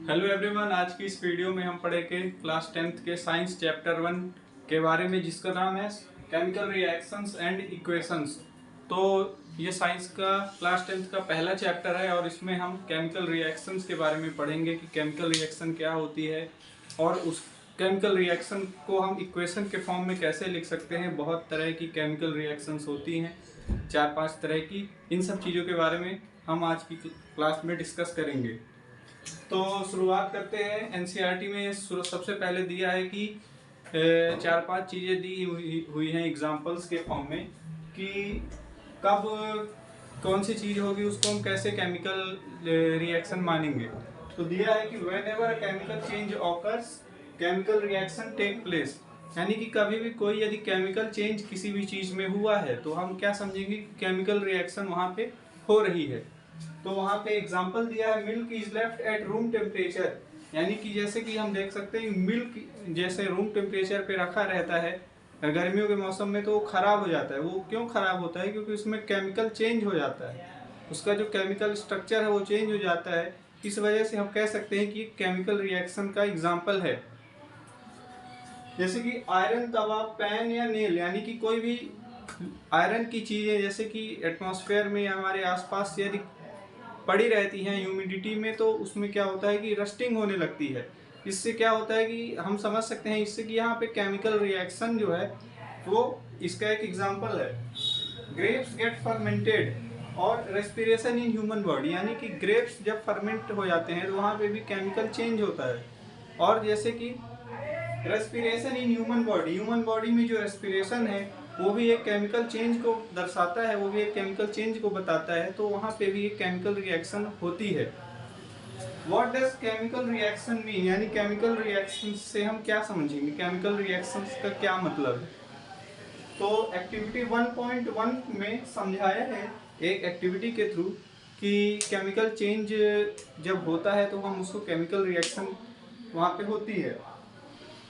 Hello everyone, आज की इस वीडियो में हम पढ़ेंगे क्लास 10th के साइंस चैप्टर 1 के बारे में, जिसका नाम है केमिकल रिएक्शंस एंड इक्वेशंस। तो ये साइंस का क्लास 10th का पहला चैप्टर है और इसमें हम केमिकल रिएक्शंस के बारे में पढ़ेंगे कि केमिकल रिएक्शन क्या होती है और उस केमिकल रिएक्शन को हम इक्वेशन के फॉर्म में कैसे लिख सकते हैं। बहुत तरह की केमिकल रिएक्शंस होती हैं, 4-5 तरह की। इन सब चीज़ों के बारे में हम आज की क्लास में डिस्कस करेंगे। तो शुरुआत करते हैं। एनसीईआरटी में सबसे पहले दिया है कि 4-5 चीज़ें दी हुई हैं एग्जांपल्स के फॉर्म में कि कब कौन सी चीज़ होगी, उसको हम कैसे केमिकल रिएक्शन मानेंगे। तो दिया है कि whenever a chemical change occurs chemical reaction take place, यानी कि कभी भी कोई यदि केमिकल चेंज किसी भी चीज़ में हुआ है तो हम क्या समझेंगे कि केमिकल रिएक्शन वहाँ पे हो रही है। तो वहाँ पे एग्जांपल दिया है, milk is left at room temperature, यानी कि जैसे कि हम देख सकते हैं मिल्क जैसे रूम टेम्परेचर पे रखा रहता है गर्मियों के मौसम में, तो वो खराब हो जाता है। वो क्यों खराब होता है? क्योंकि उसमें केमिकल चेंज हो जाता है, उसका जो केमिकल स्ट्रक्चर है वो चेंज हो जाता है। इस वजह से हम कह सकते हैं कि केमिकल रिएक्शन का एग्जाम्पल है। जैसे कि आयरन तवा, पैन या नेल, यानी कि कोई भी आयरन की चीज़ें जैसे कि एटमॉस्फेयर में या हमारे आसपास यदि पड़ी रहती हैं ह्यूमिडिटी में, तो उसमें क्या होता है कि रस्टिंग होने लगती है। इससे क्या होता है कि हम समझ सकते हैं इससे कि यहाँ पे केमिकल रिएक्शन जो है वो इसका एक एग्जांपल है। ग्रेप्स गेट फर्मेंटेड और रेस्पिरेशन इन ह्यूमन बॉडी, यानी कि ग्रेप्स जब फर्मेंट हो जाते हैं तो वहाँ पे भी केमिकल चेंज होता है। और जैसे कि रेस्पिरेशन इन ह्यूमन बॉडी में जो रेस्पिरेशन है वो भी एक केमिकल चेंज को दर्शाता है, वो भी एक केमिकल चेंज को बताता है। तो वहाँ पे भी एक केमिकल रिएक्शन होती है। What does chemical reaction mean, यानी केमिकल रिएक्शन से हम क्या समझेंगे, केमिकल रिएक्शन का क्या मतलब है। तो एक्टिविटी 1.1 में समझाया है एक एक्टिविटी के थ्रू कि केमिकल चेंज जब होता है तो हम उसको केमिकल रिएक्शन वहाँ पे होती है।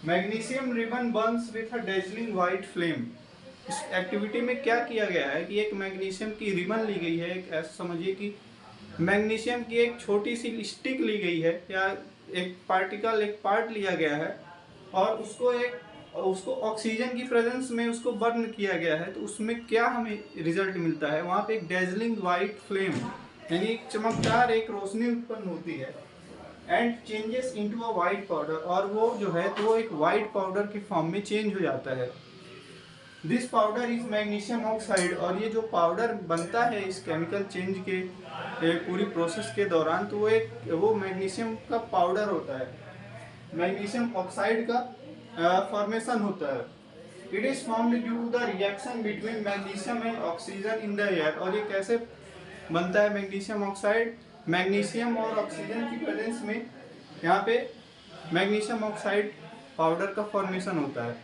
Magnesium ribbon Burns with a dazzling white flame. इस एक्टिविटी में क्या किया गया है कि एक मैग्नीशियम की रिबन ली गई है, एक ऐसा समझिए कि मैग्नीशियम की एक छोटी सी स्टिक ली गई है या एक पार्टिकल, एक पार्ट लिया गया है और उसको ऑक्सीजन की प्रेजेंस में उसको बर्न किया गया है। तो उसमें क्या हमें रिजल्ट मिलता है, वहाँ पे एक डेजलिंग वाइट फ्लेम, यानी एक चमकदार एक रोशनी उत्पन्न होती है। And changes into a white powder, और वो जो है तो वो एक वाइट पाउडर के फॉर्म में चेंज हो जाता है। This powder is magnesium oxide, और ये जो पाउडर बनता है इस केमिकल चेंज के पूरी प्रोसेस के दौरान, तो वो मैग्नीशियम का पाउडर होता है, मैग्नीशियम ऑक्साइड का फॉर्मेशन होता है। It is formed due to the reaction between magnesium and oxygen in the air. और ये कैसे बनता है मैग्नीशियम ऑक्साइड? मैग्नीशियम और ऑक्सीजन की प्रेजेंस में यहाँ पे मैग्नीशियम ऑक्साइड पाउडर का फॉर्मेशन होता है।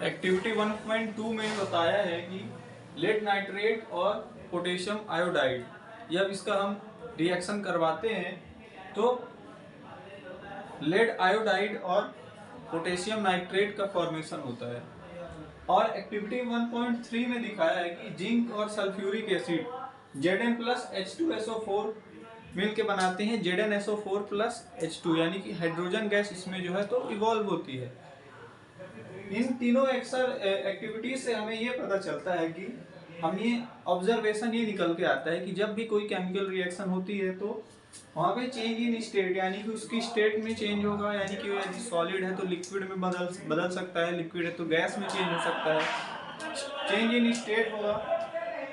एक्टिविटी 1.2 में बताया है कि लेड नाइट्रेट और पोटेशियम आयोडाइड, जब इसका हम रिएक्शन करवाते हैं तो लेड आयोडाइड और पोटेशियम नाइट्रेट का फॉर्मेशन होता है। और एक्टिविटी 1.3 में दिखाया है कि जिंक और सल्फ्यूरिक एसिड Zn+H2SO4 मिल के बनाते हैं ZnSO4+H2, यानी कि हाइड्रोजन गैस इसमें जो है तो इवॉल्व होती है। इन तीनों एक्टिविटीज से हमें ये पता चलता है कि हम ये ऑब्जर्वेशन ये निकल के आता है कि जब भी कोई केमिकल रिएक्शन होती है तो वहाँ पे चेंज इन स्टेट, यानी कि उसकी स्टेट में चेंज होगा, यानी कि यदि सॉलिड है तो लिक्विड में बदल सकता है, लिक्विड है तो गैस में चेंज हो सकता है। चेंज इन स्टेट होगा,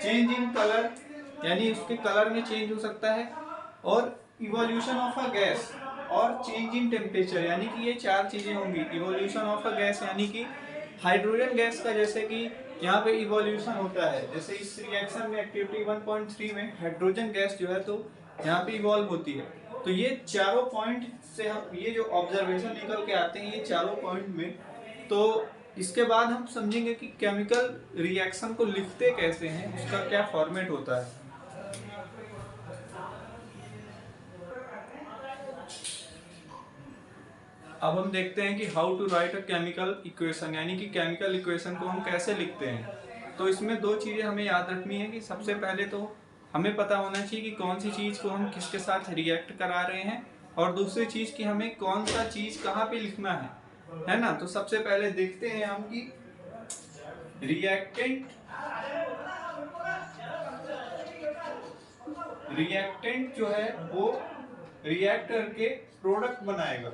चेंज इन कलर, यानी उसके कलर में चेंज हो सकता है, और इवोल्यूशन ऑफ अ गैस, और चेंज इन टेम्परेचर, यानी कि ये 4 चीजें होंगी। इवोल्यूशन ऑफ अ गैस यानी कि हाइड्रोजन गैस का जैसे कि यहाँ पे इवोल्यूशन होता है, जैसे इस रिएक्शन में एक्टिविटी 1.3 में हाइड्रोजन गैस जो है तो यहाँ पे इवॉल्व होती है। तो ये चारों पॉइंट से हम ये जो ऑब्जर्वेशन निकल के आते हैं ये चारों पॉइंट में, तो इसके बाद हम समझेंगे कि केमिकल रिएक्शन को लिखते कैसे हैं, उसका क्या फॉर्मेट होता है। अब हम देखते हैं कि how to write a chemical equation, यानी कि केमिकल इक्वेशन को हम कैसे लिखते हैं। तो इसमें दो चीज़ें हमें याद रखनी है कि सबसे पहले तो हमें पता होना चाहिए कि कौन सी चीज़ को हम किसके साथ रिएक्ट करा रहे हैं, और दूसरी चीज़ कि हमें कौन सा चीज़ कहाँ पे लिखना है ना। तो सबसे पहले देखते हैं हम कि रिएक्टेंट जो है वो रिएक्ट करके प्रोडक्ट बनाएगा।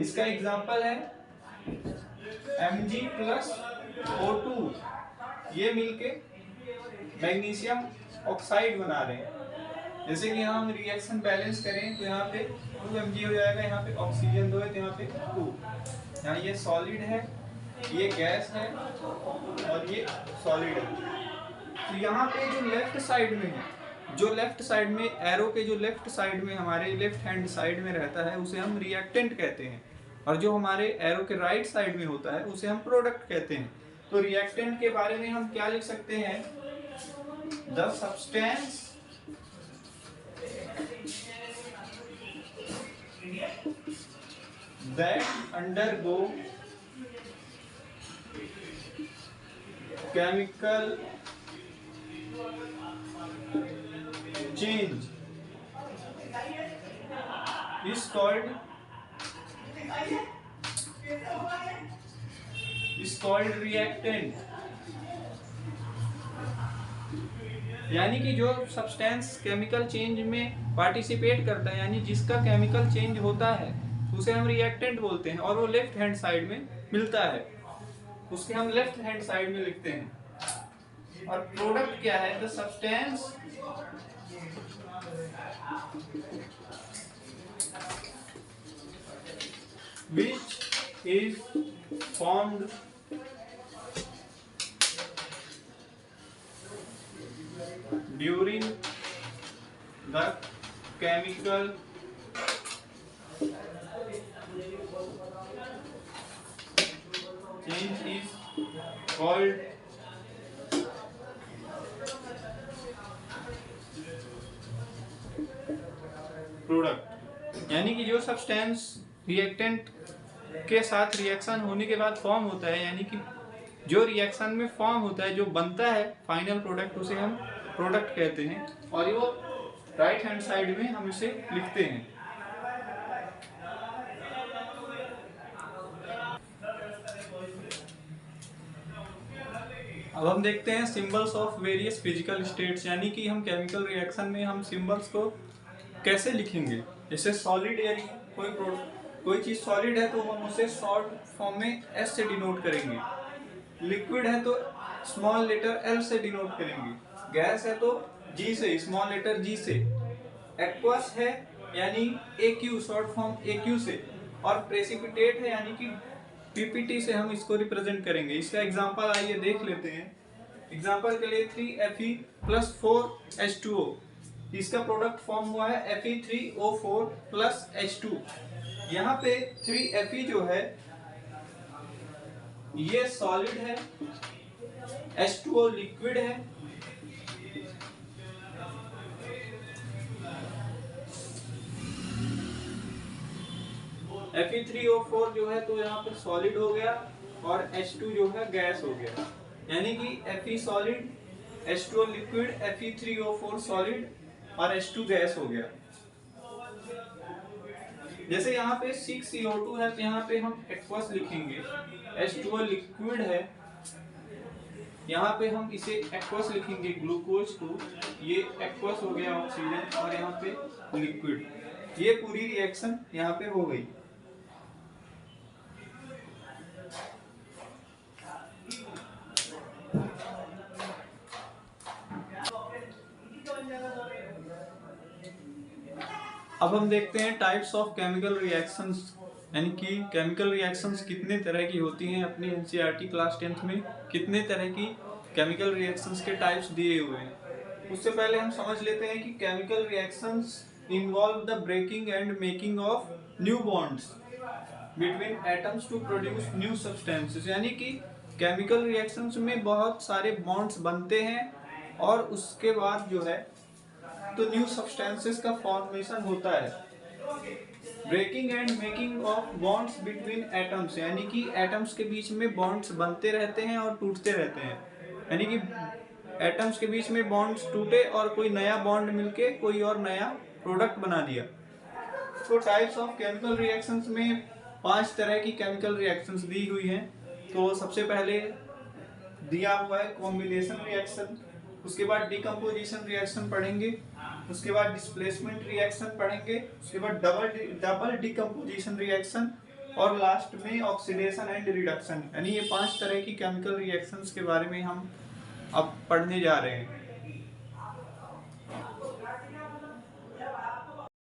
इसका एग्जांपल है Mg+O2, ये मिलके मैग्नीशियम ऑक्साइड बना रहे हैं। जैसे कि हम रिएक्शन बैलेंस करें तो यहाँ पे 2 Mg हो जाएगा, यहाँ पे ऑक्सीजन 2 है तो यहाँ पे 2। यहाँ ये सॉलिड है, ये गैस है और ये सॉलिड है। तो यहाँ पे जो लेफ्ट साइड में है, जो लेफ्ट साइड में एरो के जो लेफ्ट साइड में हमारे लेफ्ट हैंड साइड में रहता है उसे हम रिएक्टेंट कहते हैं, और जो हमारे एरो के राइट साइड में होता है उसे हम प्रोडक्ट कहते हैं। तो रिएक्टेंट के बारे में हम क्या लिख सकते हैं? The substance that undergo chemical change is called reactant। यानी कि जो सब्सटेंस केमिकल चेंज में पार्टिसिपेट करता है, यानी जिसका केमिकल चेंज होता है, उसे हम रिएक्टेंट बोलते हैं, और वो लेफ्ट हैंड साइड में मिलता है, उसके हम लेफ्ट हैंड साइड में लिखते हैं। और प्रोडक्ट क्या है? The substance which is formed during the chemical change is called product. यानी कि जो सब्सटेंस रिएक्टेंट के साथ रिएक्शन होने के बाद फॉर्म होता है, यानी कि जो रिएक्शन में फॉर्म होता है, जो बनता है फाइनल प्रोडक्ट, उसे हम प्रोडक्ट कहते हैं, और वो राइट हैंड साइड में हम इसे लिखते हैं। अब हम देखते हैं symbols of various physical states, यानी कि हम केमिकल रिएक्शन में हम सिंबल्स को कैसे लिखेंगे। जैसे सॉलिड, यानी कोई चीज सॉलिड है तो हम उसे शॉर्ट फॉर्म में S से डिनोट करेंगे। लिक्विड है तो स्मॉल लेटर L से डिनोट करेंगे। गैस है तो G से, स्मॉल लेटर G से। एक्वस है यानी AQ, शॉर्ट फॉर्म AQ से। और प्रेसिपिटेट है यानी कि PPT से हम इसको रिप्रेजेंट करेंगे। इसका एग्जांपल आइए देख लेते हैं। एग्जांपल के लिए 3Fe+4H2O, इसका प्रोडक्ट फॉर्म हुआ है Fe3O4+H2। यहाँ पे 3Fe जो है ये सॉलिड है, H2O लिक्विड है, Fe3O4 जो है तो यहाँ पर सॉलिड हो गया, और H2 जो है गैस हो गया। यानी कि Fe solid, H2O liquid, Fe3O4 solid और H2 गैस हो गया। जैसे यहाँ पे 6CO2 है तो यहाँ पे हम एक्वस लिखेंगे। H2O लिक्विड है, यहाँ पे हम इसे एक्वस लिखेंगे ग्लूकोज को, ये एक्वस हो गया ऑक्सीजन, और यहाँ पे लिक्विड। ये पूरी रिएक्शन यहाँ पे हो गई। अब हम देखते हैं टाइप्स ऑफ केमिकल रिएक्शंस, यानी कि केमिकल रिएक्शंस कितने तरह की होती हैं। अपनी एनसीईआरटी क्लास 10th में कितने तरह की केमिकल रिएक्शंस के टाइप्स दिए हुए हैं। उससे पहले हम समझ लेते हैं कि chemical reactions involve the breaking and making of new bonds between atoms to produce new substances. यानी कि केमिकल रिएक्शंस में बहुत सारे बॉन्ड्स बनते हैं, और उसके बाद जो है तो न्यू सब्सटेंसेस का फॉर्मेशन होता है। Breaking and making of bonds between atoms, यानी कि एटम्स के बीच में बॉन्ड्स बनते रहते हैं और टूटते रहते हैं, यानी कि एटम्स के बीच में बॉन्ड्स टूटे और कोई नया बॉन्ड मिलके कोई और नया प्रोडक्ट बना दिया। तो टाइप्स ऑफ केमिकल रिएक्शंस में 5 तरह की केमिकल रिएक्शंस दी हुई हैं। तो सबसे पहले दिया हुआ है कॉम्बिनेशन रिएक्शन, उसके बाद डिकम्पोजिशन रिएक्शन पढ़ेंगे, उसके बाद डिस्प्लेसमेंट रिएक्शन पढ़ेंगे, उसके बाद डबल डिकम्पोजिशन रिएक्शन, और लास्ट में ऑक्सीडेशन एंड रिडक्शन। यानी ये 5 तरह की केमिकल रिएक्शंस के बारे में हम अब पढ़ने जा रहे हैं।